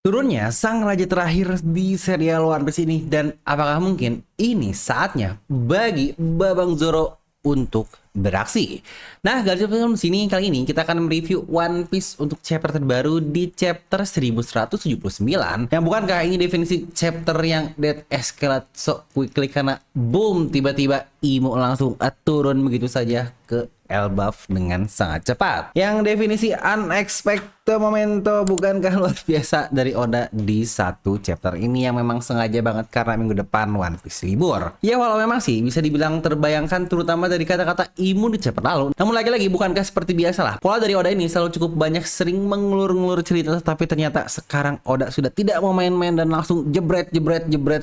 Turunnya sang raja terakhir di serial One Piece ini, dan apakah mungkin ini saatnya bagi Babang Zoro untuk beraksi? Nah, guys, di sini kali ini kita akan mereview One Piece untuk chapter terbaru di chapter 1179. Yang bukankah ini definisi chapter yang dead escalate so quickly karena boom tiba-tiba Imo langsung turun begitu saja ke Elbaf dengan sangat cepat. Yang definisi unexpected momento bukankah luar biasa dari Oda di satu chapter ini yang memang sengaja banget karena minggu depan One Piece libur. Ya walau memang sih bisa dibilang terbayangkan terutama dari kata-kata Imo di chapter lalu. Namun lagi-lagi bukankah seperti biasa lah. Pola dari Oda ini selalu cukup banyak sering mengulur-ngulur cerita, tapi ternyata sekarang Oda sudah tidak mau main-main dan langsung jebret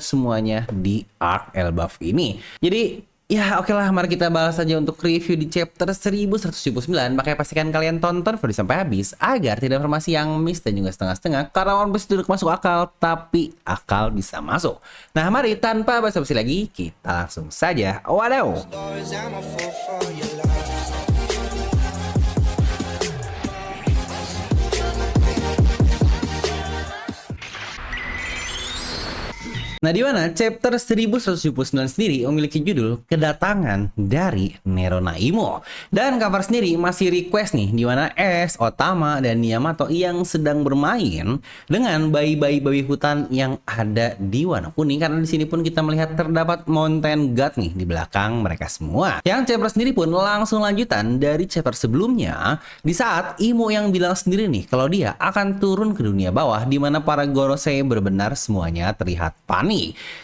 semuanya di arc Elbaf ini. Jadi ya oke lah, mari kita bahas saja untuk review di chapter 1179. Makanya pastikan kalian tonton video sampai habis agar tidak informasi yang miss dan juga setengah-setengah, karena One Piece duduk masuk akal tapi akal bisa masuk. Nah mari tanpa basa-basi lagi kita langsung saja wadaw. Nah, di mana chapter 1179 sendiri memiliki judul Kedatangan dari Nerona Imo. Dan cover sendiri masih request nih, di mana Ace, Otama, dan Yamato yang sedang bermain dengan bayi-bayi hutan yang ada di Wano Kuning. Karena di sini pun kita melihat terdapat Mountain God nih di belakang mereka semua. Yang chapter sendiri pun langsung lanjutan dari chapter sebelumnya, di saat Imo yang bilang sendiri nih kalau dia akan turun ke dunia bawah, di mana para Gorosei benar-benar semuanya terlihat panik.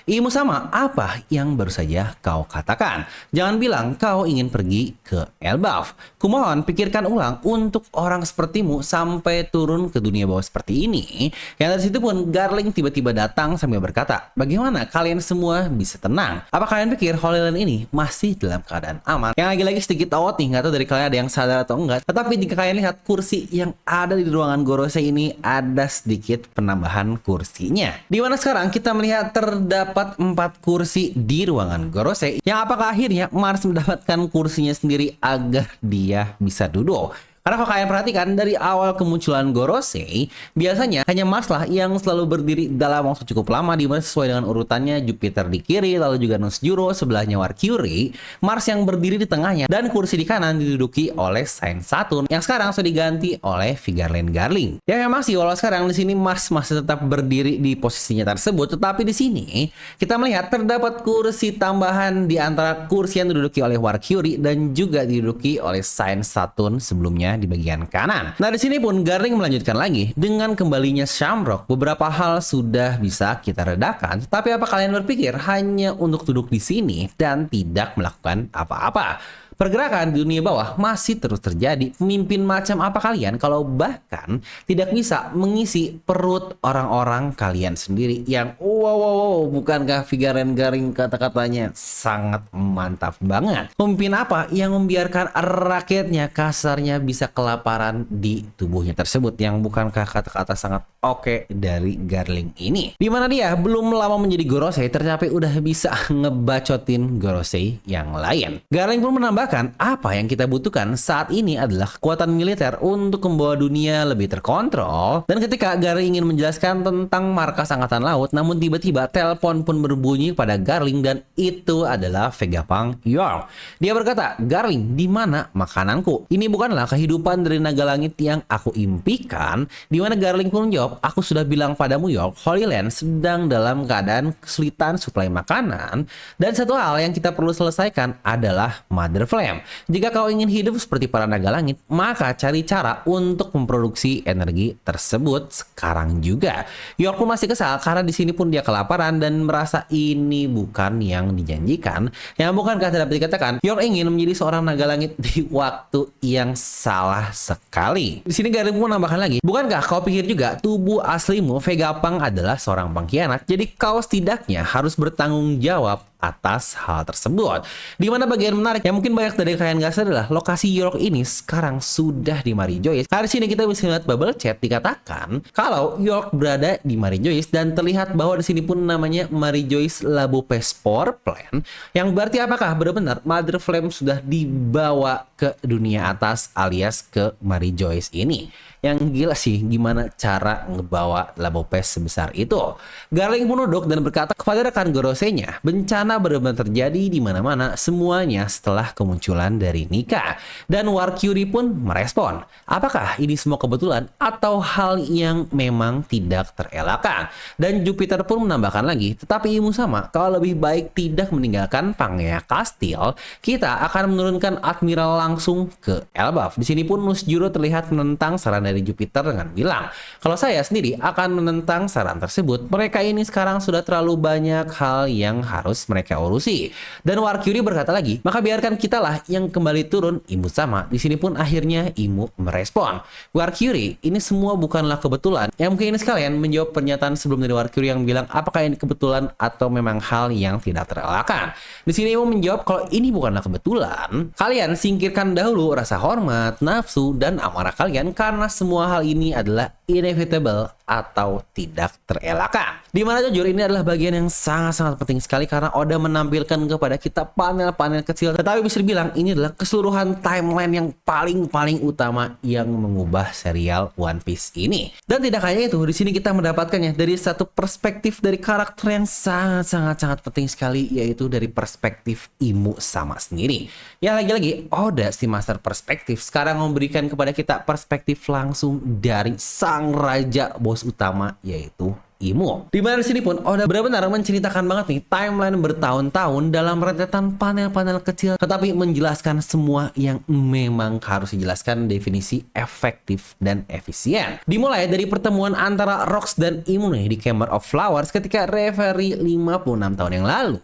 Imo sama apa yang baru saja kau katakan. Jangan bilang kau ingin pergi ke Elbaf. Kumohon pikirkan ulang untuk orang sepertimu sampai turun ke dunia bawah seperti ini. Yang dari situ pun Garling tiba-tiba datang sambil berkata, bagaimana kalian semua bisa tenang? Apa kalian pikir Holy Land ini masih dalam keadaan aman? Yang lagi-lagi sedikit awot nih, nggak tahu dari kalian ada yang sadar atau enggak. Tetapi jika kalian lihat kursi yang ada di ruangan Gorosei ini, ada sedikit penambahan kursinya. Di mana sekarang kita melihat terdapat 4 kursi di ruangan Gorosei, yang apakah akhirnya Mars mendapatkan kursinya sendiri agar dia bisa duduk. Karena kalau kalian perhatikan dari awal kemunculan Gorosei, biasanya hanya Mars lah yang selalu berdiri dalam waktu cukup lama, di mana sesuai dengan urutannya Jupiter di kiri, lalu juga Nus Juro, sebelahnya Mercury, Mars yang berdiri di tengahnya, dan kursi di kanan diduduki oleh Saint Saturn yang sekarang sudah diganti oleh Vigarland Garling. Ya memang sih walau sekarang di sini Mars masih tetap berdiri di posisinya tersebut, tetapi di sini kita melihat terdapat kursi tambahan di antara kursi yang diduduki oleh Mercury dan juga diduduki oleh Saint Saturn sebelumnya di bagian kanan. Nah, di sini pun Garling melanjutkan lagi dengan kembalinya Shamrock. Beberapa hal sudah bisa kita redakan, tapi apa kalian berpikir hanya untuk duduk di sini dan tidak melakukan apa-apa? Pergerakan di dunia bawah masih terus terjadi. Pemimpin macam apa kalian kalau bahkan tidak bisa mengisi perut orang-orang kalian sendiri? Yang wow, bukankah Vigarland Garling kata-katanya sangat mantap banget? Pemimpin apa yang membiarkan rakyatnya kasarnya bisa kelaparan di tubuhnya tersebut? Yang bukankah kata-kata sangat oke dari Garling ini? Dimana dia belum lama menjadi Gorosei tercapai udah bisa ngebacotin Gorosei yang lain. Garling pun menambah apa yang kita butuhkan saat ini adalah kekuatan militer untuk membawa dunia lebih terkontrol. Dan ketika Garling ingin menjelaskan tentang markas angkatan laut, namun tiba-tiba telepon pun berbunyi pada Garling dan itu adalah Vegapunk York. Dia berkata, Garling, di mana makananku? Ini bukanlah kehidupan dari naga langit yang aku impikan. Di mana Garling pun menjawab, aku sudah bilang padamu York, Holy Land sedang dalam keadaan kesulitan suplai makanan. Dan satu hal yang kita perlu selesaikan adalah Mother Flame. Jika kau ingin hidup seperti para naga langit, maka cari cara untuk memproduksi energi tersebut sekarang juga. York pun masih kesal karena di sini pun dia kelaparan dan merasa ini bukan yang dijanjikan. Yang bukankah dapat dikatakan York ingin menjadi seorang naga langit di waktu yang salah sekali. Di sini Garling pun menambahkan lagi, bukankah kau pikir juga tubuh aslimu Vegapunk adalah seorang pengkhianat? Jadi kau setidaknya harus bertanggung jawab atas hal tersebut. Dimana bagian menarik yang mungkin banyak dari kalian gak sadar adalah lokasi York ini sekarang sudah di Marijois. Hari sini kita bisa lihat bubble chat dikatakan kalau York berada di Marijois dan terlihat bahwa di sini pun namanya Marijois Labopes Power Plant, yang berarti apakah benar-benar Mother Flame sudah dibawa ke dunia atas alias ke Marijois ini? yang gila sih gimana cara ngebawa Labo Pes sebesar itu. Garling menuduk dan berkata kepada rekan Gorosei-nya, bencana benar-benar terjadi di mana-mana semuanya setelah kemunculan dari Nika. Dan War Curie pun merespon, apakah ini semua kebetulan atau hal yang memang tidak terelakkan? Dan Jupiter pun menambahkan lagi, tetapi Imu sama, kalau lebih baik tidak meninggalkan Pangea Kastil, kita akan menurunkan Admiral langsung ke Elbaf. Di sini pun Nusjuro terlihat menentang saran dari Jupiter dengan bilang, kalau saya sendiri akan menentang saran tersebut. Mereka ini sekarang sudah terlalu banyak hal yang harus mereka urusi. Dan War Curie berkata lagi, maka biarkan kitalah yang kembali turun. Imu sama. Di sini pun akhirnya Imu merespon, War Curie, ini semua bukanlah kebetulan. Yang mungkin ini sekalian menjawab pernyataan sebelum dari War Curie yang bilang apakah ini kebetulan atau memang hal yang tidak terelakkan. Di sini Imu menjawab kalau ini bukanlah kebetulan. Kalian singkirkan dahulu rasa hormat, nafsu, dan amarah kalian karena semua hal ini adalah inevitable atau tidak terelakkan. Dimana jujur ini adalah bagian yang sangat-sangat penting sekali karena Oda menampilkan kepada kita panel-panel kecil, tetapi bisa dibilang ini adalah keseluruhan timeline yang paling utama yang mengubah serial One Piece ini. Dan tidak hanya itu, di sini kita mendapatkannya dari satu perspektif dari karakter yang sangat-sangat penting sekali, yaitu dari perspektif Imu sama sendiri. Ya lagi-lagi Oda si master perspektif sekarang memberikan kepada kita perspektif langsung dari sang raja bos utama, yaitu Imu. Dimana di sini pun Oda benar-benar menceritakan banget nih timeline bertahun-tahun dalam rentetan panel-panel kecil, tetapi menjelaskan semua yang memang harus dijelaskan, definisi efektif dan efisien. Dimulai dari pertemuan antara Rox dan Imu nih di Chamber of Flowers ketika reverie 56 tahun yang lalu.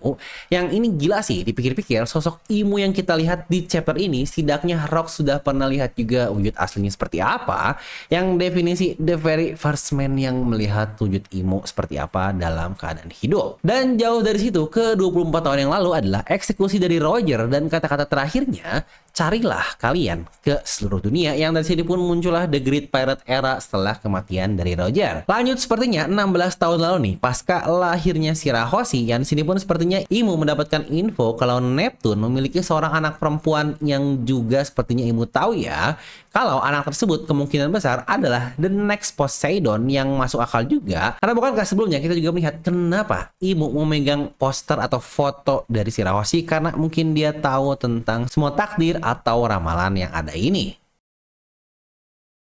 Yang ini gila sih, dipikir-pikir sosok Imu yang kita lihat di chapter ini, setidaknya Rox sudah pernah lihat juga wujud aslinya seperti apa, yang definisi the very first man yang melihat wujud Imu seperti apa dalam keadaan hidup. Dan jauh dari situ, ke 24 tahun yang lalu adalah eksekusi dari Roger dan kata-kata terakhirnya, carilah kalian ke seluruh dunia, yang dari sini pun muncullah The Great Pirate Era setelah kematian dari Roger. Lanjut sepertinya 16 tahun lalu nih, pasca lahirnya Shirahoshi, yang di sini pun sepertinya Imu mendapatkan info kalau Neptune memiliki seorang anak perempuan yang juga sepertinya Imu tahu ya, kalau anak tersebut kemungkinan besar adalah the next Poseidon, yang masuk akal juga. Karena bukankah sebelumnya kita juga melihat kenapa Imu memegang poster atau foto dari Shirahoshi, karena mungkin dia tahu tentang semua takdir atau ramalan yang ada ini.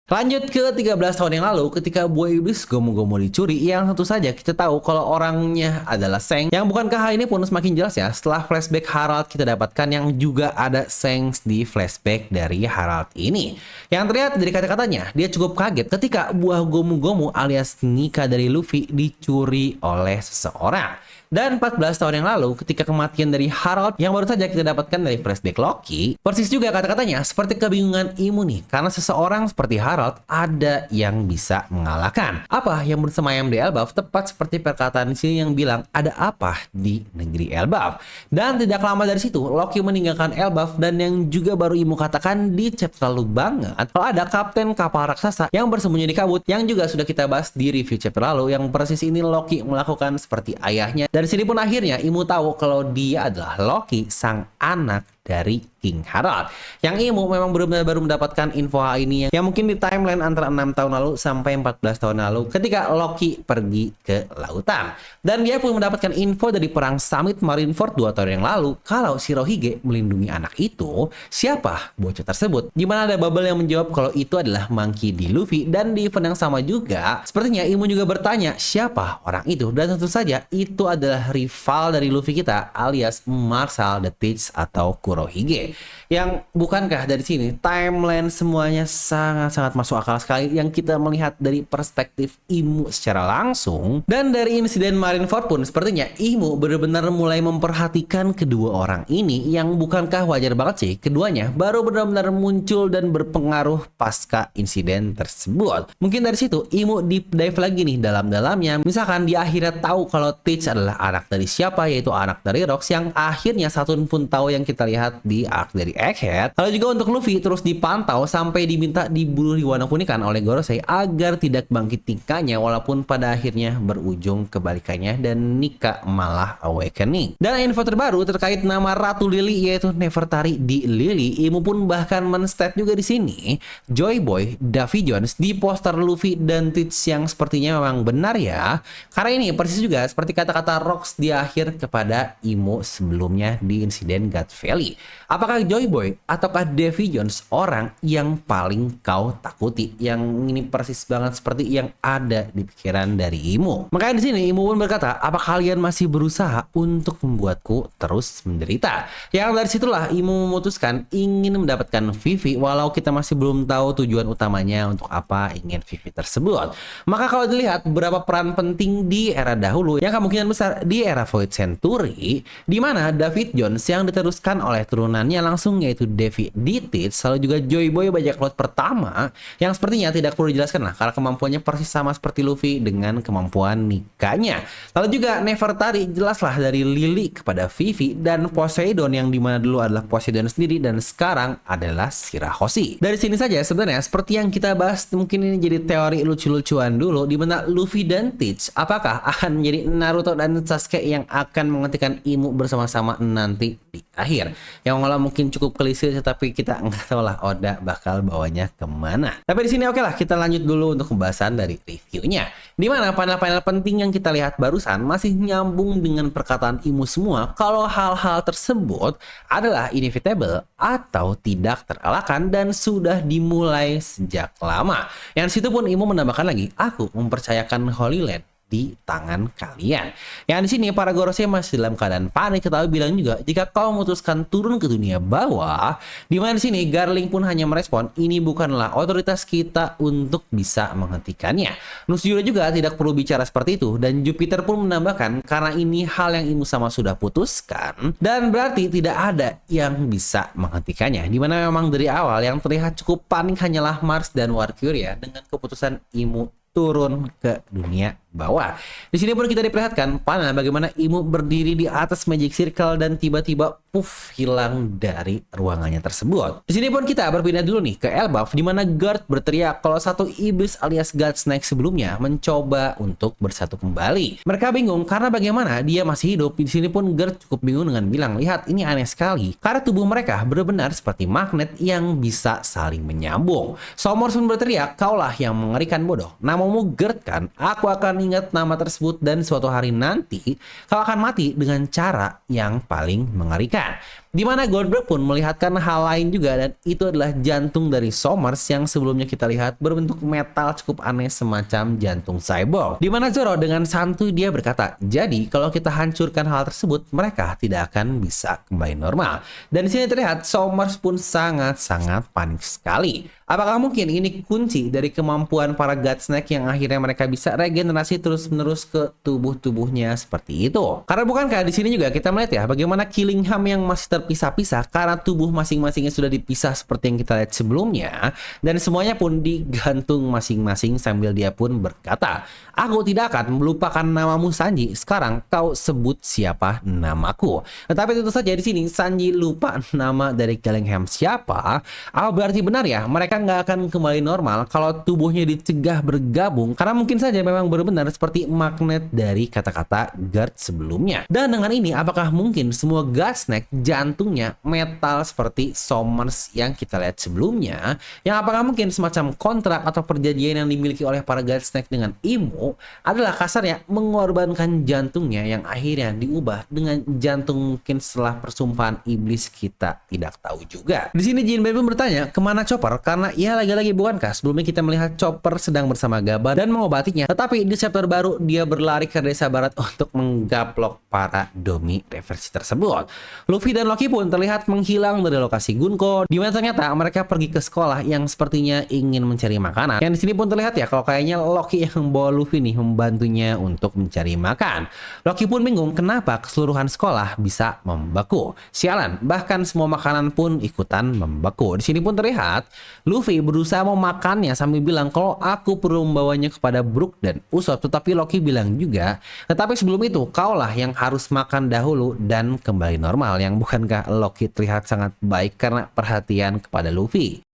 Lanjut ke 13 tahun yang lalu ketika buah iblis Gomu-Gomu dicuri, yang tentu saja kita tahu kalau orangnya adalah Seng, yang bukankah hal ini pun semakin jelas ya setelah flashback Harald kita dapatkan yang juga ada Seng di flashback dari Harald ini, yang terlihat dari kata-katanya dia cukup kaget ketika buah Gomu-Gomu alias Nika dari Luffy dicuri oleh seseorang. Dan 14 tahun yang lalu ketika kematian dari Harald yang baru saja kita dapatkan dari flashback Loki, persis juga kata-katanya seperti kebingungan Imu nih, karena seseorang seperti Harald ada yang bisa mengalahkan. Apa yang bersemayam di Elbaf, tepat seperti perkataan di sini yang bilang ada apa di negeri Elbaf. Dan tidak lama dari situ Loki meninggalkan Elbaf, dan yang juga baru Imu katakan di chapter lalu banget kalau ada kapten kapal raksasa yang bersembunyi di kabut, yang juga sudah kita bahas di review chapter lalu, yang persis ini Loki melakukan seperti ayahnya. Dari sini pun akhirnya Imu tahu kalau dia adalah Loki, sang anak dari King Harald. Yang Imu memang benar-benar baru mendapatkan info hal ini yang mungkin di timeline antara 6 tahun lalu sampai 14 tahun lalu ketika Loki pergi ke lautan. Dan dia pun mendapatkan info dari perang Summit Marineford 2 tahun yang lalu kalau Shirohige melindungi anak itu. Siapa bocah tersebut? Dimana ada Bubble yang menjawab kalau itu adalah Monkey D. Luffy, dan di event yang sama juga sepertinya Imu juga bertanya siapa orang itu, dan tentu saja itu adalah rival dari Luffy kita alias Marshall the Teach atau Kurohige. Yang bukankah dari sini timeline semuanya sangat-sangat masuk akal sekali yang kita melihat dari perspektif Imu secara langsung. Dan dari insiden Marineford pun sepertinya Imu benar-benar mulai memperhatikan kedua orang ini, yang bukankah wajar banget sih keduanya baru benar-benar muncul dan berpengaruh pasca insiden tersebut. Mungkin dari situ Imu deep dive lagi nih dalam-dalamnya, misalkan dia akhirnya tahu kalau Teach adalah anak dari siapa, yaitu anak dari Rox, yang akhirnya Saturn pun tahu yang kita lihat lihat di arc dari Egghead. Lalu juga untuk Luffy terus dipantau sampai diminta dibunuh di Wano Kuni kan oleh Gorosei agar tidak bangkit tingkahnya, walaupun pada akhirnya berujung kebalikannya dan Nika malah awakening. Dan info terbaru terkait nama Ratu Lily yaitu Nefertari di Lily, Imu pun bahkan men-state juga di sini Joy Boy, Davy Jones di poster Luffy dan Teach yang sepertinya memang benar ya. Karena ini persis juga seperti kata-kata Rocks di akhir kepada Imo sebelumnya di insiden God Valley. Apakah Joy Boy ataukah Davy Jones orang yang paling kau takuti? Yang ini persis banget seperti yang ada di pikiran dari Imo. Makanya di sini Imo pun berkata, apa kalian masih berusaha untuk membuatku terus menderita? Yang dari situlah Imo memutuskan ingin mendapatkan Vivi, walau kita masih belum tahu tujuan utamanya untuk apa ingin Vivi tersebut. Maka kalau dilihat beberapa peran penting di era dahulu yang kemungkinan besar di era Void Century, di mana David Jones yang diteruskan oleh turunannya langsung yaitu Davy Ditich, lalu juga Joy Boy bajak laut pertama yang sepertinya tidak perlu dijelaskan lah karena kemampuannya persis sama seperti Luffy dengan kemampuan Nikanya. Lalu juga Nefertari jelaslah dari Lily kepada Vivi dan Poseidon yang dimana dulu adalah Poseidon sendiri dan sekarang adalah Shirahoshi. Dari sini saja sebenarnya seperti yang kita bahas, mungkin ini jadi teori lucu-lucuan dulu di mana Luffy dan Teach apakah akan menjadi Naruto dan Sasuke yang akan menghentikan Imu bersama-sama nanti di akhir. Yang malah mungkin cukup klise tetapi kita nggak tahu lah Oda bakal bawanya kemana. Tapi di sini oke lah, kita lanjut dulu untuk pembahasan dari reviewnya. Di mana panel-panel penting yang kita lihat barusan masih nyambung dengan perkataan Imu semua kalau hal-hal tersebut adalah inevitable atau tidak terelakkan dan sudah dimulai sejak lama. Yang situ pun Imu menambahkan lagi, aku mempercayakan Holy Land di tangan kalian. Yang di sini para Gorosei masih dalam keadaan panik, tetapi bilang juga jika kau memutuskan turun ke dunia bawah, di mana di sini Garling pun hanya merespon ini bukanlah otoritas kita untuk bisa menghentikannya. Nusjuro juga tidak perlu bicara seperti itu dan Jupiter pun menambahkan karena ini hal yang Imu sama sudah putuskan dan berarti tidak ada yang bisa menghentikannya. Di mana memang dari awal yang terlihat cukup panik hanyalah Mars dan Valkyria dengan keputusan Imu turun ke dunia bawah. Di sini pun kita diperlihatkan panel bagaimana Imu berdiri di atas Magic Circle dan tiba-tiba puff hilang dari ruangannya tersebut. Di sini pun kita berpindah dulu nih ke Elbaf di mana Guard berteriak kalau satu iblis alias God Snake sebelumnya mencoba untuk bersatu kembali. Mereka bingung karena bagaimana dia masih hidup. Di sini pun Guard cukup bingung dengan bilang, lihat ini aneh sekali karena tubuh mereka benar-benar seperti magnet yang bisa saling menyambung. Somors pun berteriak, kaulah yang mengerikan bodoh. Namamu Guard kan? Aku akan ingat nama tersebut dan suatu hari nanti kau akan mati dengan cara yang paling mengerikan. Di mana Goldberg pun melihatkan hal lain juga dan itu adalah jantung dari Somers yang sebelumnya kita lihat berbentuk metal cukup aneh semacam jantung cyborg. Di mana Zoro dengan santuy dia berkata, jadi kalau kita hancurkan hal tersebut mereka tidak akan bisa kembali normal. Dan di sini terlihat Somers pun sangat-sangat panik sekali. Apakah mungkin ini kunci dari kemampuan para God Snake yang akhirnya mereka bisa regenerasi terus-menerus ke tubuh-tubuhnya seperti itu? Karena bukankah di sini juga kita melihat ya bagaimana Killingham yang masih terpisah-pisah karena tubuh masing-masingnya sudah dipisah seperti yang kita lihat sebelumnya dan semuanya pun digantung masing-masing sambil dia pun berkata, aku tidak akan melupakan namamu Sanji, sekarang kau sebut siapa namaku. Tetapi tentu saja di sini Sanji lupa nama dari Killingham siapa. Berarti benar ya mereka nggak akan kembali normal kalau tubuhnya dicegah bergabung karena mungkin saja memang benar-benar seperti magnet dari kata-kata Guard sebelumnya. Dan dengan ini apakah mungkin semua God Snake jantungnya metal seperti Somers yang kita lihat sebelumnya, yang apakah mungkin semacam kontrak atau perjanjian yang dimiliki oleh para God Snake dengan Imu adalah kasarnya mengorbankan jantungnya yang akhirnya diubah dengan jantung mungkin setelah persumpahan iblis, kita tidak tahu juga. Di sini Jinbei pun bertanya kemana Chopper karena ya lagi-lagi bukankah sebelumnya kita melihat Chopper sedang bersama Gaba dan mengobatinya, tetapi di chapter baru dia berlari ke desa barat untuk menggaplok para Domi reversi tersebut. Luffy dan Loki pun terlihat menghilang dari lokasi Gunko, di mana ternyata mereka pergi ke sekolah yang sepertinya ingin mencari makanan. Yang di sini pun terlihat ya kalau kayaknya Loki yang membawa Luffy nih membantunya untuk mencari makan. Loki pun bingung kenapa keseluruhan sekolah bisa membeku. Sialan, bahkan semua makanan pun ikutan membeku. Di sini pun terlihat Luffy berusaha memakannya sambil bilang kalau aku perlu membawanya kepada Brook dan Usopp, tetapi Loki bilang juga, tetapi sebelum itu kaulah yang harus makan dahulu dan kembali normal. Yang bukankah ketika Loki terlihat sangat baik karena perhatian kepada Luffy.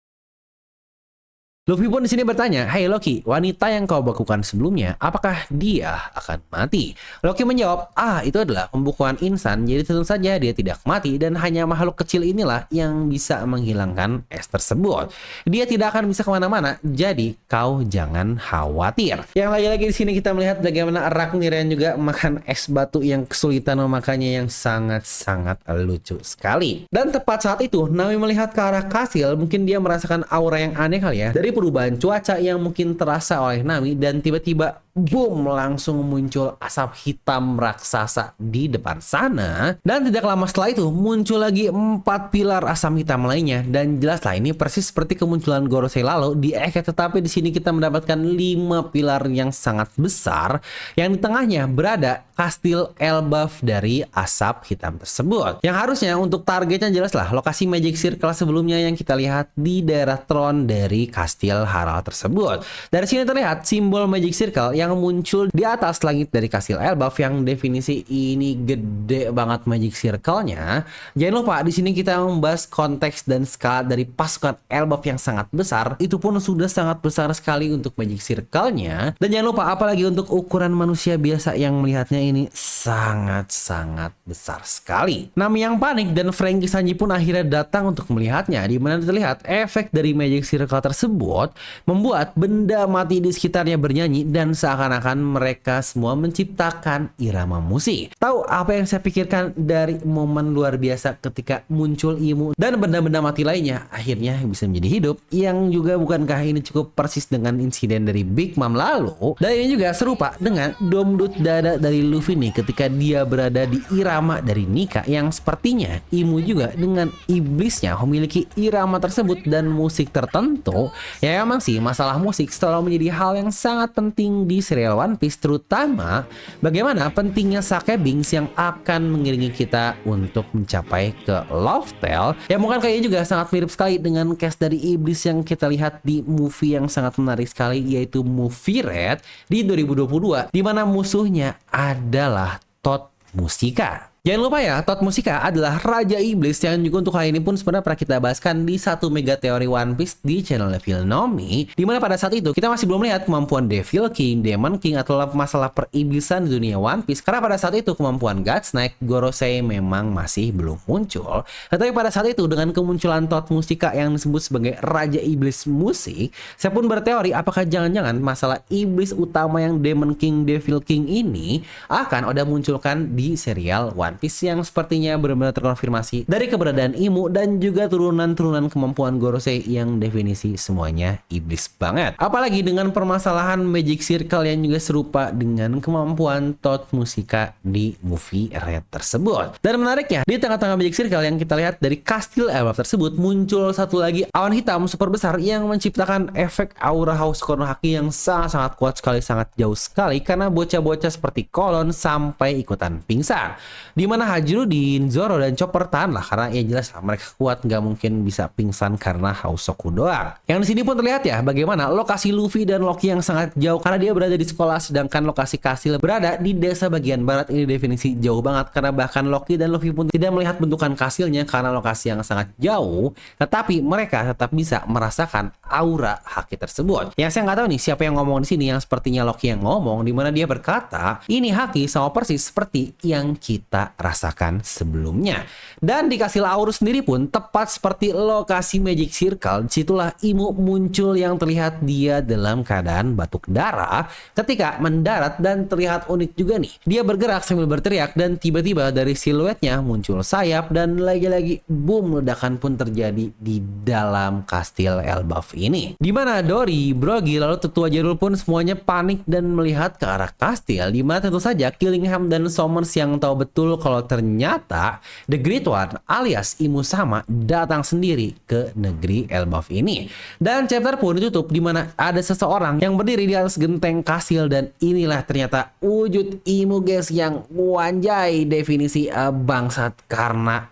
Luffy pun di sini bertanya, "Hai Loki, wanita yang kau bekukan sebelumnya, apakah dia akan mati?" Loki menjawab, "Itu adalah pembukuan insan, jadi tentu saja dia tidak mati dan hanya makhluk kecil inilah yang bisa menghilangkan es tersebut. Dia tidak akan bisa kemana-mana, jadi kau jangan khawatir." Yang lagi-lagi di sini kita melihat bagaimana Ragnir juga makan es batu yang kesulitan memakannya yang sangat-sangat lucu sekali. Dan tepat saat itu, Nami melihat ke arah kastil, mungkin dia merasakan aura yang aneh kali ya. Dari perubahan cuaca yang mungkin terasa oleh Nami dan tiba-tiba boom, langsung muncul asap hitam raksasa di depan sana. Dan tidak lama setelah itu muncul lagi 4 pilar asam hitam lainnya, dan jelaslah ini persis seperti kemunculan Gorosei lalu di Eke, tetapi di sini kita mendapatkan 5 pilar yang sangat besar yang di tengahnya berada kastil Elbaf dari asap hitam tersebut. Yang harusnya untuk targetnya jelaslah lokasi Magic Circle sebelumnya yang kita lihat di daerah tron dari kastil Harald tersebut. Dari sini terlihat simbol Magic Circle yang muncul di atas langit dari kastil Elbaf, yang definisi ini gede banget Magic Circle-nya. Jangan lupa di sini kita membahas konteks dan skala dari pasukan Elbaf yang sangat besar. Itu pun sudah sangat besar sekali untuk Magic Circle-nya. Dan jangan lupa apalagi untuk ukuran manusia biasa yang melihatnya ini sangat-sangat besar sekali. Nami yang panik dan Franky Sanji pun akhirnya datang untuk melihatnya, di mana terlihat efek dari Magic Circle tersebut membuat benda mati di sekitarnya bernyanyi dan seakan-akan mereka semua menciptakan irama musik. Tahu apa yang saya pikirkan dari momen luar biasa ketika muncul Imu dan benda-benda mati lainnya akhirnya bisa menjadi hidup, yang juga bukankah ini cukup persis dengan insiden dari Big Mom lalu? Dan ini juga serupa dengan domdut dada dari Luffy nih ketika dia berada di irama dari Nika, yang sepertinya Imu juga dengan iblisnya memiliki irama tersebut dan musik tertentu. Ya emang sih masalah musik selalu menjadi hal yang sangat penting di serial One Piece, terutama bagaimana pentingnya Sake Binks yang akan mengiringi kita untuk mencapai ke Loftel. Ya mungkin kayaknya juga sangat mirip sekali dengan case dari iblis yang kita lihat di movie yang sangat menarik sekali, yaitu movie Red di 2022, di mana musuhnya adalah Tot Musika. Jangan lupa ya, Tot Musika adalah Raja Iblis yang juga untuk hal ini pun sebenarnya pernah kita bahaskan di satu mega teori One Piece di channel Devil Nomi, dimana pada saat itu kita masih belum melihat kemampuan Devil King, Demon King, atau masalah periblisan di dunia One Piece, karena pada saat itu kemampuan God Snake, Gorosei memang masih belum muncul. Tetapi pada saat itu dengan kemunculan Tot Musika yang disebut sebagai Raja Iblis Musik, saya pun berteori apakah jangan-jangan masalah iblis utama yang Demon King, Devil King ini akan udah munculkan di serial One Piece yang sepertinya benar-benar terkonfirmasi dari keberadaan Imu dan juga turunan-turunan kemampuan Gorosei yang definisi semuanya iblis banget. Apalagi dengan permasalahan Magic Circle yang juga serupa dengan kemampuan Tot Musika di movie Red tersebut. Dan menariknya, di tengah-tengah Magic Circle yang kita lihat dari kastil Elbaf tersebut muncul satu lagi awan hitam super besar yang menciptakan efek aura haus Konohaki yang sangat-sangat kuat sekali, sangat jauh sekali, karena bocah-bocah seperti Kolon sampai ikutan pingsan. Dimana Hajirudin, Zoro, dan Chopper tahan lah, karena ya jelas lah mereka kuat, nggak mungkin bisa pingsan karena Hausoku doang. Yang di sini pun terlihat ya bagaimana lokasi Luffy dan Loki yang sangat jauh karena dia berada di sekolah, sedangkan lokasi kastil berada di desa bagian barat. Ini definisi jauh banget karena bahkan Loki dan Luffy pun tidak melihat bentukan kastilnya karena lokasi yang sangat jauh, tetapi mereka tetap bisa merasakan aura haki tersebut. Yang saya nggak tahu nih siapa yang ngomong di sini, yang sepertinya Loki yang ngomong, dimana dia berkata ini haki sama persis seperti yang kita rasakan sebelumnya. Dan di kastil Aurus sendiri pun tepat seperti lokasi Magic Circle, disitulah Imu muncul yang terlihat dia dalam keadaan batuk darah ketika mendarat, dan terlihat unik juga nih. Dia bergerak sambil berteriak dan tiba-tiba dari siluetnya muncul sayap, dan lagi-lagi boom, ledakan pun terjadi di dalam kastil Elbaf ini. Dimana Dory, Brogy, lalu Tetua Jarul pun semuanya panik dan melihat ke arah kastil, dimana tentu saja Killingham dan Somers yang tahu betul kalau ternyata The Great One alias Imu Sama datang sendiri ke negeri Elbaf ini. Dan chapter pun ditutup dimana ada seseorang yang berdiri di atas genteng kastil, dan inilah ternyata wujud Imu guys, yang wanjai definisi bangsat karena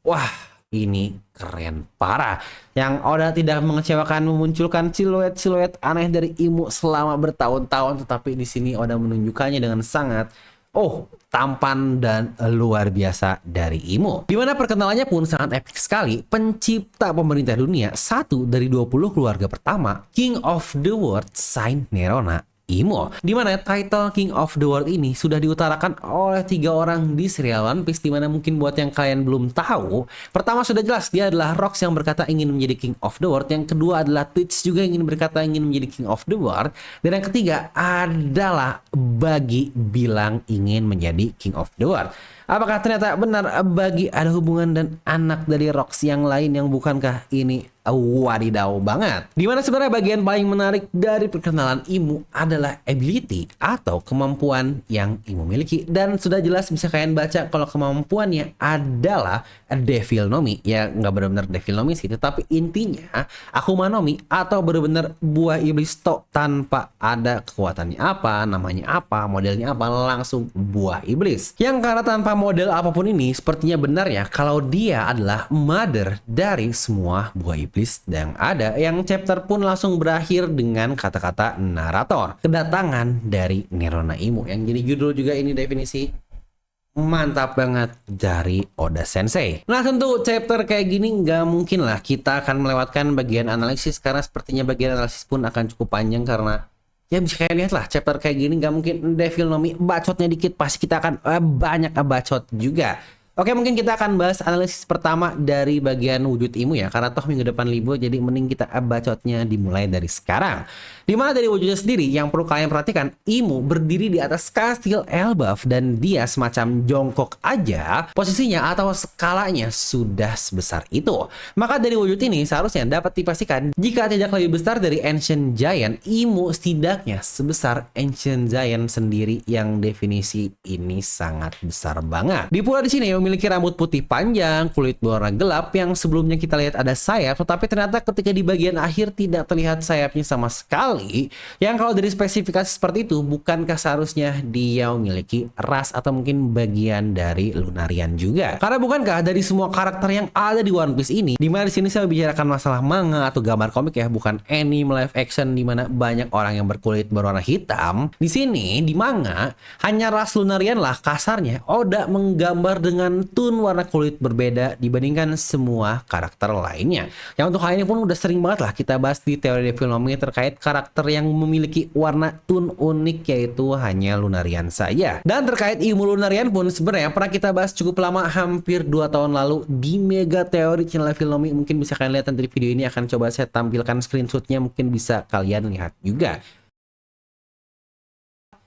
wah ini keren parah. Yang Oda tidak mengecewakan memunculkan siluet-siluet aneh dari Imu selama bertahun-tahun, tetapi di sini Oda menunjukkannya dengan sangat Oh, tampan dan luar biasa dari Imo. Dimana perkenalannya pun sangat epik sekali. Pencipta pemerintah dunia, satu dari 20 keluarga pertama, King of the World, Saint Nerona Imo. Dimana title King of the World ini sudah diutarakan oleh 3 orang di serial One Piece. Dimana mungkin buat yang kalian belum tahu, pertama sudah jelas dia adalah Rocks yang berkata ingin menjadi King of the World. Yang kedua adalah Twitch juga ingin berkata ingin menjadi King of the World. Dan yang ketiga adalah Bagi bilang ingin menjadi King of the World. Apakah ternyata benar Bagi ada hubungan dan anak dari Rocks yang lain yang bukankah ini wadidaw banget? Dimana sebenarnya bagian paling menarik dari perkenalan Imu adalah ability atau kemampuan yang Imu miliki. Dan sudah jelas bisa kalian baca kalau kemampuannya adalah Devil Nomi. Ya nggak benar-benar Devil Nomi sih, tetapi intinya Akuma Nomi atau benar-benar buah iblis tok tanpa ada kekuatannya apa, namanya apa, modelnya apa, langsung buah iblis. Yang karena tanpa model apapun ini sepertinya benar ya kalau dia adalah mother dari semua buah iblis yang ada, yang chapter pun langsung berakhir dengan kata-kata narator kedatangan dari Nerona Imu, yang jadi judul juga ini definisi mantap banget dari Oda Sensei. Nah tentu chapter kayak gini nggak mungkin lah kita akan melewatkan bagian analisis, karena sepertinya bagian analisis pun akan cukup panjang, karena ya bisa kalian lihat lah chapter kayak gini nggak mungkin Devil Nomi bacotnya dikit, pasti kita akan banyak bacot juga. Oke, mungkin kita akan bahas analisis pertama dari bagian wujud Imu ya, karena toh minggu depan libur, jadi mending kita bacotnya dimulai dari sekarang. Dimana dari wujudnya sendiri yang perlu kalian perhatikan, Imu berdiri di atas kastil Elbaf dan dia semacam jongkok aja posisinya atau skalanya sudah sebesar itu. Maka dari wujud ini seharusnya dapat dipastikan jika tidak lebih besar dari Ancient Giant, Imu setidaknya sebesar Ancient Giant sendiri, yang definisi ini sangat besar banget. Di pula di sini memiliki rambut putih panjang, kulit berwarna gelap, yang sebelumnya kita lihat ada sayap, tetapi ternyata ketika di bagian akhir tidak terlihat sayapnya sama sekali. Yang kalau dari spesifikasi seperti itu, bukankah seharusnya dia memiliki ras atau mungkin bagian dari Lunarian juga? Karena bukankah dari semua karakter yang ada di One Piece ini, dimana di sini saya membicarakan masalah manga atau gambar komik ya, bukan anime live action dimana banyak orang yang berkulit berwarna hitam. Di sini di manga hanya ras Lunarian lah kasarnya Oda menggambar dengan tone warna kulit berbeda dibandingkan semua karakter lainnya. Yang untuk hal ini pun udah sering banget lah kita bahas di teori Devil Nomi terkait karakter yang memiliki warna tone unik, yaitu hanya Lunarian saja. Dan terkait ilmu Lunarian pun sebenarnya pernah kita bahas cukup lama, hampir 2 tahun lalu di Mega Teori channel Devil Nomi. Mungkin bisa kalian lihat nanti di video ini, akan coba saya tampilkan screenshotnya, mungkin bisa kalian lihat juga.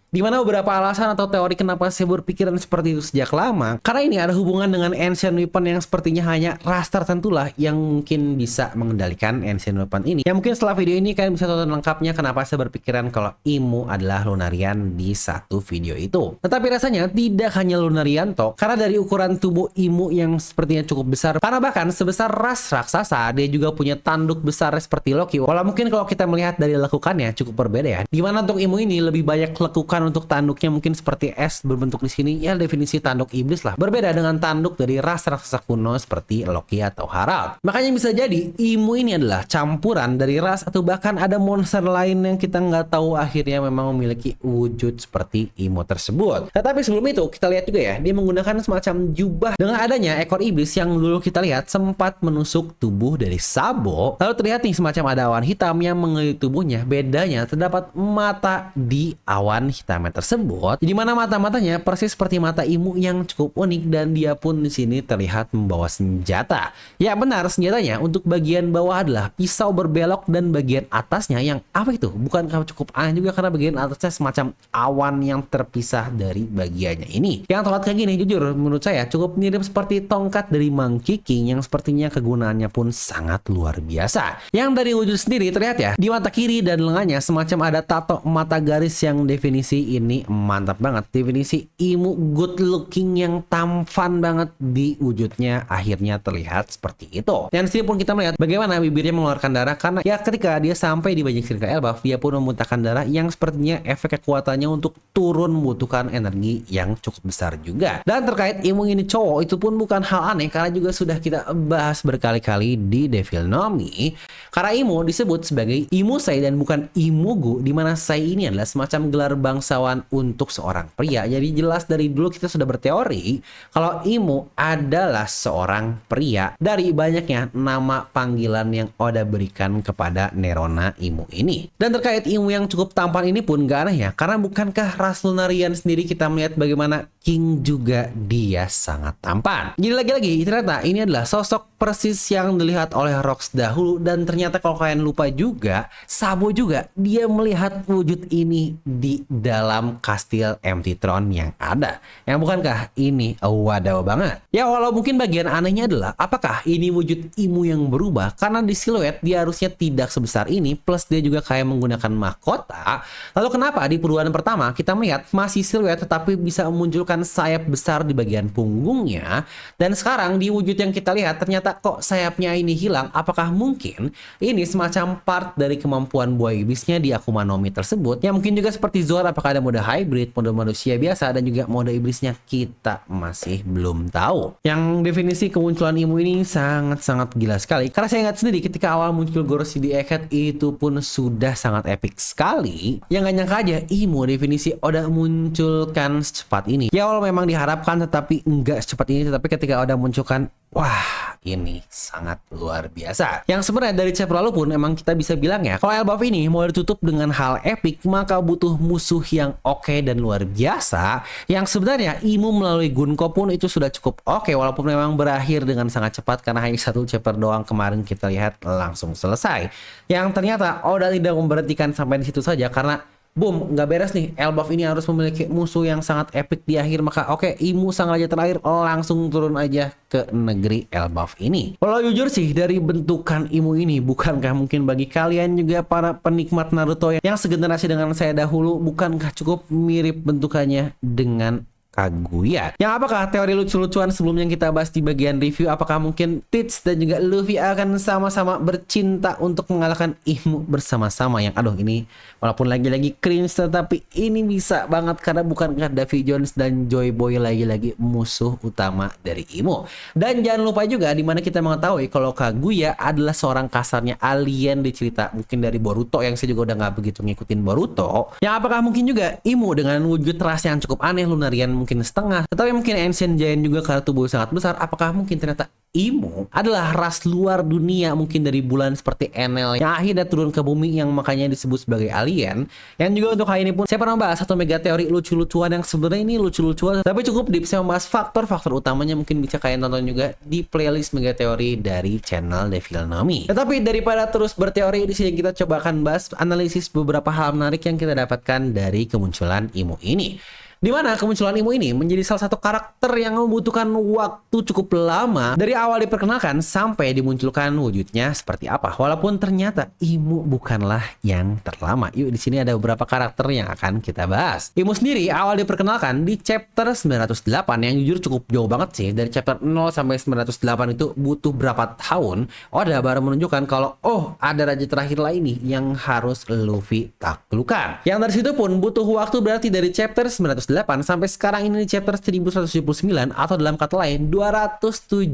Dimana beberapa alasan atau teori kenapa saya berpikiran seperti itu sejak lama, karena ini ada hubungan dengan Ancient Weapon yang sepertinya hanya ras tertentulah yang mungkin bisa mengendalikan Ancient Weapon ini. Yang mungkin setelah video ini kalian bisa tonton lengkapnya kenapa saya berpikiran kalau Imu adalah Lunarian di satu video itu. Tetapi rasanya tidak hanya Lunarian toh, karena dari ukuran tubuh Imu yang sepertinya cukup besar, karena bahkan sebesar ras raksasa, dia juga punya tanduk besar seperti Loki. Walau mungkin kalau kita melihat dari lekukannya cukup berbeda ya. Dimana untuk Imu ini lebih banyak lekukan, untuk tanduknya mungkin seperti es berbentuk di sini, ya definisi tanduk iblis lah. Berbeda dengan tanduk dari ras raksasa kuno seperti Loki atau Harald. Makanya bisa jadi Imu ini adalah campuran dari ras atau bahkan ada monster lain yang kita nggak tahu akhirnya memang memiliki wujud seperti Imu tersebut. Tetapi sebelum itu kita lihat juga ya, dia menggunakan semacam jubah dengan adanya ekor iblis yang dulu kita lihat sempat menusuk tubuh dari Sabo. Lalu terlihat nih semacam ada awan hitam yang mengelilingi tubuhnya. Bedanya terdapat mata di awan hitam tersebut, di mana mata-matanya persis seperti mata Imu yang cukup unik, dan dia pun di sini terlihat membawa senjata. Ya benar, senjatanya untuk bagian bawah adalah pisau berbelok, dan bagian atasnya yang apa itu? Bukankah cukup aneh juga karena bagian atasnya semacam awan yang terpisah dari bagiannya ini. Yang terlihat kayak gini jujur menurut saya cukup mirip seperti tongkat dari Monkey King yang sepertinya kegunaannya pun sangat luar biasa. Yang dari wujud sendiri terlihat ya, di mata kiri dan lengannya semacam ada tato mata garis yang definisi ini mantap banget. Definisi Imu good looking yang tampan banget di wujudnya akhirnya terlihat seperti itu. Dan sini pun kita melihat bagaimana bibirnya mengeluarkan darah, karena ya ketika dia sampai di banyak sirka Elbaf, dia pun memuntahkan darah yang sepertinya efek kekuatannya untuk turun membutuhkan energi yang cukup besar juga. Dan terkait Imu ini cowok, itu pun bukan hal aneh karena juga sudah kita bahas berkali-kali di Devil Nomi. Karena Imu disebut sebagai Imusei dan bukan Imugu, dimana Sei ini adalah semacam gelar bangsa bangsawan untuk seorang pria. Jadi jelas dari dulu kita sudah berteori kalau Imo adalah seorang pria dari banyaknya nama panggilan yang Oda berikan kepada Nerona Imo ini. Dan terkait Imo yang cukup tampan ini pun gak aneh ya, karena bukankah ras Lunarian sendiri kita melihat bagaimana King juga dia sangat tampan. Jadi lagi-lagi ternyata ini adalah sosok persis yang dilihat oleh Rox dahulu, dan ternyata kalau kalian lupa juga, Sabo juga dia melihat wujud ini di dalam kastil Empty Throne yang ada. Yang bukankah ini wadaw banget? Ya walau mungkin bagian anehnya adalah apakah ini wujud Imo yang berubah, karena di siluet dia harusnya tidak sebesar ini, plus dia juga kayak menggunakan mahkota. Lalu kenapa di perubahan pertama kita melihat masih siluet tetapi bisa memunculkan sayap besar di bagian punggungnya, dan sekarang di wujud yang kita lihat ternyata kok sayapnya ini hilang? Apakah mungkin ini semacam part dari kemampuan buah iblisnya di Akuma no Mi tersebut, yang mungkin juga seperti Zoro, apakah ada mode hybrid, mode manusia biasa, dan juga mode iblisnya kita masih belum tahu. Yang definisi kemunculan Imo ini sangat-sangat gila sekali, karena saya ingat sendiri ketika awal muncul Goroshi di Egghead itu pun sudah sangat epic sekali. Yang gak nyangka aja Imo definisi Oda munculkan secepat ini. Ya walau memang diharapkan tetapi enggak secepat ini, tetapi ketika Oda munculkan, wah, ini sangat luar biasa. Yang sebenarnya dari chapter lalu pun emang kita bisa bilang ya, kalau Elbaf ini mau ditutup dengan hal epic, maka butuh musuh yang oke dan luar biasa. Yang sebenarnya Imo melalui Gunko pun itu sudah cukup oke, walaupun memang berakhir dengan sangat cepat karena hanya satu chapter doang kemarin kita lihat langsung selesai. Yang ternyata Oda tidak memberhentikan sampai di situ saja, karena boom, nggak beres nih. Elbaf ini harus memiliki musuh yang sangat epic di akhir. Maka oke, Imo sang raja terakhir langsung turun aja ke negeri Elbaf ini. Kalau jujur sih, dari bentukan Imo ini, bukankah mungkin bagi kalian juga para penikmat Naruto yang segenerasi dengan saya dahulu, bukankah cukup mirip bentukannya dengan Kaguya? Yang apakah teori lucu-lucuan sebelumnya yang kita bahas di bagian review, apakah mungkin Teach dan juga Luffy akan sama-sama bercinta untuk mengalahkan Imo bersama-sama? Yang aduh, ini walaupun lagi-lagi cringe tetapi ini bisa banget, karena bukankah Davy Jones dan Joy Boy lagi-lagi musuh utama dari Imo? Dan jangan lupa juga dimana kita mengetahui kalau Kaguya adalah seorang kasarnya alien di cerita mungkin dari Boruto, yang saya juga udah nggak begitu ngikutin Boruto. Yang apakah mungkin juga Imo dengan wujud ras yang cukup aneh, Lunarian mungkin setengah, tetapi mungkin Ancient Giant juga karena tubuh sangat besar, apakah mungkin ternyata Imo adalah ras luar dunia mungkin dari bulan seperti Enel yang akhirnya turun ke bumi, yang makanya disebut sebagai alien? Yang juga untuk kali ini pun saya pernah bahas satu mega teori lucu-lucuan yang sebenarnya ini lucu-lucuan tapi cukup deep. Saya membahas faktor-faktor utamanya, mungkin bisa kalian tonton juga di playlist mega teori dari channel Devil No Mi. Tetapi daripada terus berteori, di sini kita coba akan bahas analisis beberapa hal menarik yang kita dapatkan dari kemunculan Imo ini. Di mana kemunculan Imo ini menjadi salah satu karakter yang membutuhkan waktu cukup lama dari awal diperkenalkan sampai dimunculkan wujudnya seperti apa. Walaupun ternyata Imo bukanlah yang terlama. Yuk, di sini ada beberapa karakter yang akan kita bahas. Imo sendiri awal diperkenalkan di chapter 908 yang jujur cukup jauh banget sih. Dari chapter 0 sampai 908 itu butuh berapa tahun Oda baru menunjukkan kalau oh, ada raja terakhir lain nih yang harus Luffy taklukkan. Yang dari situ pun butuh waktu berarti dari chapter 908 sampai sekarang ini di chapter 1179, atau dalam kata lain 271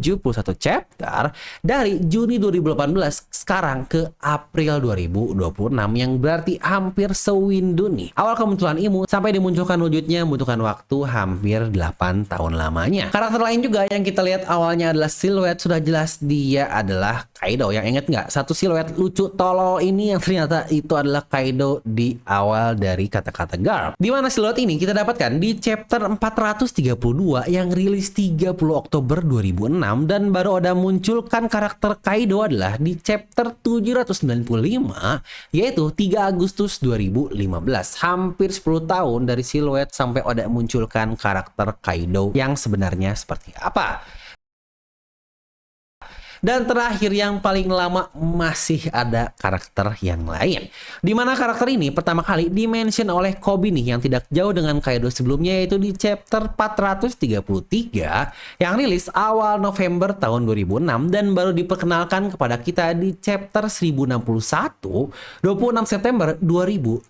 chapter dari Juni 2018 sekarang ke April 2026, yang berarti hampir sewindu nih awal kemunculan Imo sampai dimunculkan wujudnya membutuhkan waktu hampir 8 tahun lamanya. Karakter lain juga yang kita lihat awalnya adalah siluet, sudah jelas dia adalah Kaido. Yang inget nggak satu siluet lucu tolol ini yang ternyata itu adalah Kaido di awal dari kata-kata Garp, di mana siluet ini kita dapatkan di chapter 432 yang rilis 30 Oktober 2006, dan baru ada munculkan karakter Kaido adalah di chapter 795 yaitu 3 Agustus 2015. Hampir 10 tahun dari siluet sampai ada munculkan karakter Kaido yang sebenarnya seperti apa. Dan terakhir yang paling lama masih ada karakter yang lain, dimana karakter ini pertama kali dimention oleh Kobe nih yang tidak jauh dengan Kaido sebelumnya, yaitu di chapter 433 yang rilis awal November tahun 2006 dan baru diperkenalkan kepada kita di chapter 1061 26 September 2022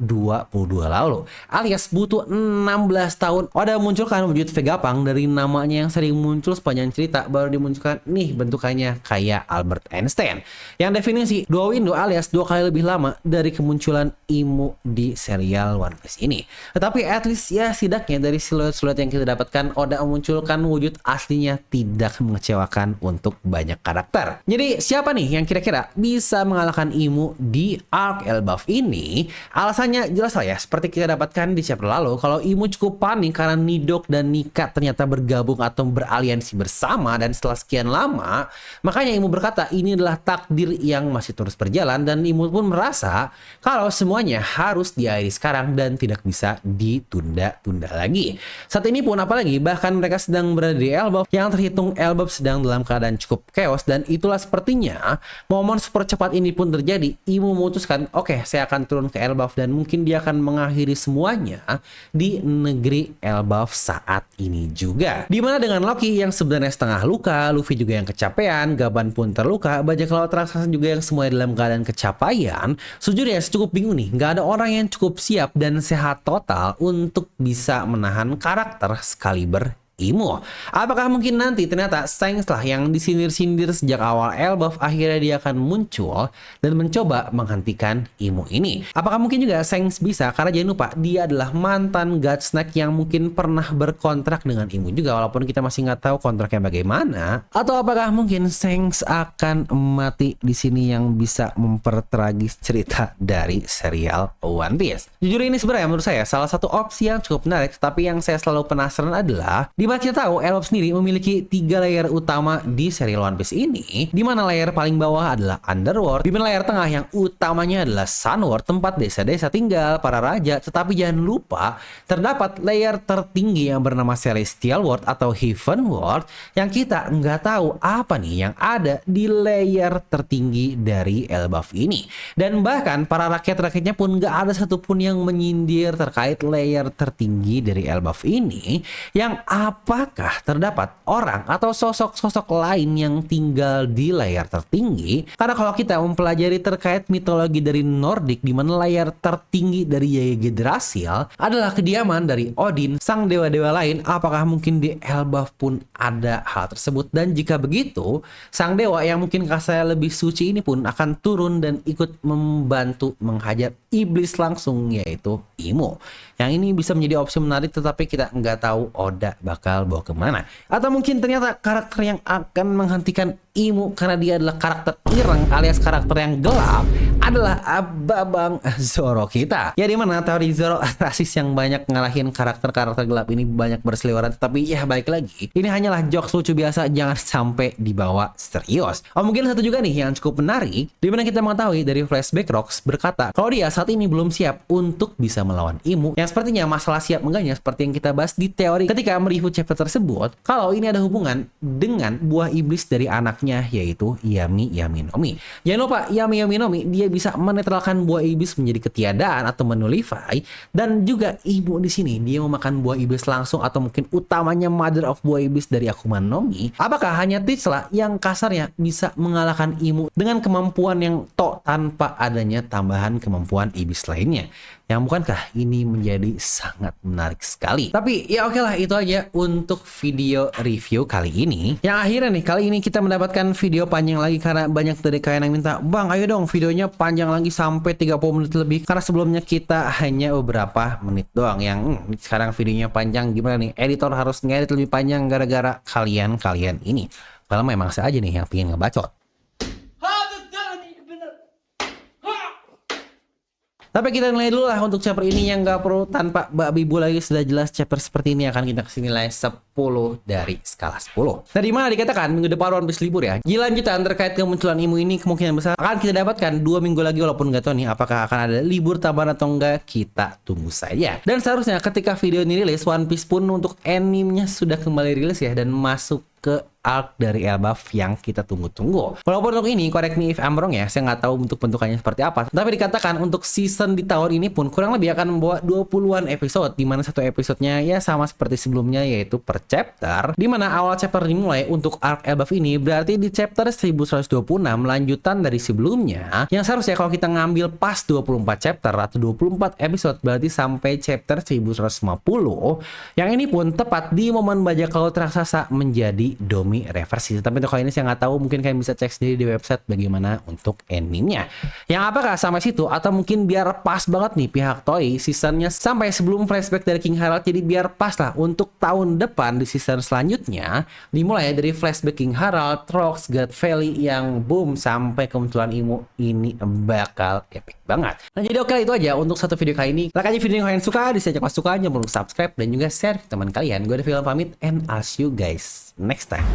lalu, alias butuh 16 tahun Oda munculkan wujud Vegapunk dari namanya yang sering muncul sepanjang cerita, baru dimunculkan nih bentukannya Kaido kayak Albert Einstein. Yang definisi dua window alias 2 kali lebih lama dari kemunculan Imu di serial One Piece ini. Tetapi at least ya setidaknya dari siluet-siluet yang kita dapatkan, Oda memunculkan wujud aslinya tidak mengecewakan untuk banyak karakter. Jadi siapa nih yang kira-kira bisa mengalahkan Imu di arc Elbaf ini? Alasannya jelas lah ya, seperti kita dapatkan di chapter lalu, kalau Imu cukup panik karena Nidok dan Nika ternyata bergabung atau beraliansi bersama, dan setelah sekian lama, makanya Imu berkata ini adalah takdir yang masih terus berjalan, dan Imu pun merasa kalau semuanya harus diakhiri sekarang dan tidak bisa ditunda-tunda lagi. Saat ini pun apalagi bahkan mereka sedang berada di Elbaf yang terhitung Elbaf sedang dalam keadaan cukup chaos, dan itulah sepertinya momen super cepat ini pun terjadi. Imu memutuskan, oke, saya akan turun ke Elbaf dan mungkin dia akan mengakhiri semuanya di negeri Elbaf saat ini juga. Dimana dengan Loki yang sebenarnya setengah luka, Luffy juga yang kecapean, Gaban pun terluka, bajak laut raksasa juga yang semuanya dalam keadaan kecapaian. Sejujurnya cukup bingung nih, nggak ada orang yang cukup siap dan sehat total untuk bisa menahan karakter sekaliber Imu. Apakah mungkin nanti ternyata Shanks lah yang disindir-sindir sejak awal Elbaf, akhirnya dia akan muncul dan mencoba menghentikan Imu ini? Apakah mungkin juga Shanks bisa, karena jangan lupa dia adalah mantan Godsnack yang mungkin pernah berkontrak dengan Imu juga, walaupun kita masih nggak tahu kontraknya bagaimana. Atau apakah mungkin Shanks akan mati di sini yang bisa mempertragis cerita dari serial One Piece? Jujur ini sebenarnya menurut saya salah satu opsi yang cukup menarik, tapi yang saya selalu penasaran adalah dimana kita tahu Elbaf sendiri memiliki 3 layer utama di serial One Piece ini, dimana layer paling bawah adalah Underworld, dimana layer tengah yang utamanya adalah Sunworld, tempat desa-desa tinggal para raja. Tetapi jangan lupa terdapat layer tertinggi yang bernama Celestial World atau Heaven World, yang kita nggak tahu apa nih yang ada di layer tertinggi dari Elbaf ini. Dan bahkan para rakyat-rakyatnya pun nggak ada satupun yang menyindir terkait layer tertinggi dari Elbaf ini, yang apakah terdapat orang atau sosok-sosok lain yang tinggal di layar tertinggi? Karena kalau kita mempelajari terkait mitologi dari Nordik, di mana layar tertinggi dari Yggdrasil adalah kediaman dari Odin, sang dewa-dewa lain, apakah mungkin di Elbaf pun ada hal tersebut? Dan jika begitu, sang dewa yang mungkin kasarnya lebih suci ini pun akan turun dan ikut membantu menghajar iblis langsung, yaitu Imu. Yang ini bisa menjadi opsi menarik, tetapi kita nggak tahu Oda bakal bawa kemana. Atau mungkin ternyata karakter yang akan menghentikan Imu karena dia adalah karakter ireng alias karakter yang gelap adalah Ababang Zoro kita. Ya dimana teori Zoro rasis yang banyak ngalahin karakter-karakter gelap ini banyak berseliweran, tapi ya balik lagi, ini hanyalah jokes lucu biasa, jangan sampai dibawa serius. Oh mungkin satu juga nih yang cukup menarik, dimana kita mengetahui dari flashback Rocks berkata kalau dia saat ini belum siap untuk bisa melawan Imu, yang sepertinya masalah siap enggaknya seperti yang kita bahas di teori ketika mereview chapter tersebut, kalau ini ada hubungan dengan buah iblis dari anaknya, yaitu Yami Yaminomi. Jangan lupa Yami Yaminomi dia bisa menetralkan buah iblis menjadi ketiadaan atau menulify, dan juga Imu di sini dia memakan buah iblis langsung, atau mungkin utamanya mother of buah iblis dari Akuma no Mi. Apakah hanya Teach lah yang kasarnya bisa mengalahkan Imu dengan kemampuan yang tanpa adanya tambahan kemampuan iblis lainnya? Yang bukankah ini menjadi sangat menarik sekali. Tapi ya oke lah, itu aja untuk video review kali ini. Yang akhirnya nih, kali ini kita mendapatkan video panjang lagi karena banyak dari kalian yang minta, "Bang, ayo dong videonya panjang lagi sampai 30 menit lebih." Karena sebelumnya kita hanya beberapa menit doang. Yang sekarang videonya panjang, gimana nih? Editor harus ngedit lebih panjang gara-gara kalian ini. Kalau memang saya aja nih yang pengen ngebacot. Tapi kita nilai dulu lah untuk chapter ini yang nggak perlu tanpa babi bu lagi. Sudah jelas chapter seperti ini akan kita kasih nilai 10 dari skala 10. Nah dimana dikatakan minggu depan One Piece libur ya. Lanjutan terkait kemunculan Imu ini kemungkinan besar akan kita dapatkan 2 minggu lagi, walaupun nggak tahu nih apakah akan ada libur tambahan atau enggak, kita tunggu saja. Dan seharusnya ketika video ini rilis, One Piece pun untuk animenya sudah kembali rilis ya, dan masuk ke arc dari Elbaf yang kita tunggu-tunggu. Walaupun untuk ini, correct me if I'm wrong ya, saya nggak tahu untuk bentukannya seperti apa. Tapi dikatakan untuk season di tahun ini pun kurang lebih akan membawa 20-an episode, dimana satu episodenya ya sama seperti sebelumnya, yaitu per chapter. Dimana awal chapter dimulai untuk arc Elbaf ini berarti di chapter 1126, lanjutan dari sebelumnya, yang seharusnya kalau kita ngambil pas 24 chapter atau 24 episode berarti sampai chapter 1150, yang ini pun tepat di momen bajak laut raksasa menjadi dominasi Megumi Reversi. Tapi untuk kali ini saya nggak tahu, mungkin kalian bisa cek sendiri di website bagaimana untuk endingnya. Yang apakah sampai situ atau mungkin biar pas banget nih pihak Toei seasonnya sampai sebelum flashback dari King Harald, jadi biar pas lah untuk tahun depan di season selanjutnya dimulai dari flashback King Harald, Rocks, God Valley yang boom sampai kemunculan Imo ini bakal epic banget. Nah jadi oke, itu aja untuk satu video kali ini. Like aja video yang kalian suka, disaja kalau suka, jangan lupa subscribe dan juga share ke teman kalian. Gue Devil pamit and I'll see you guys next time.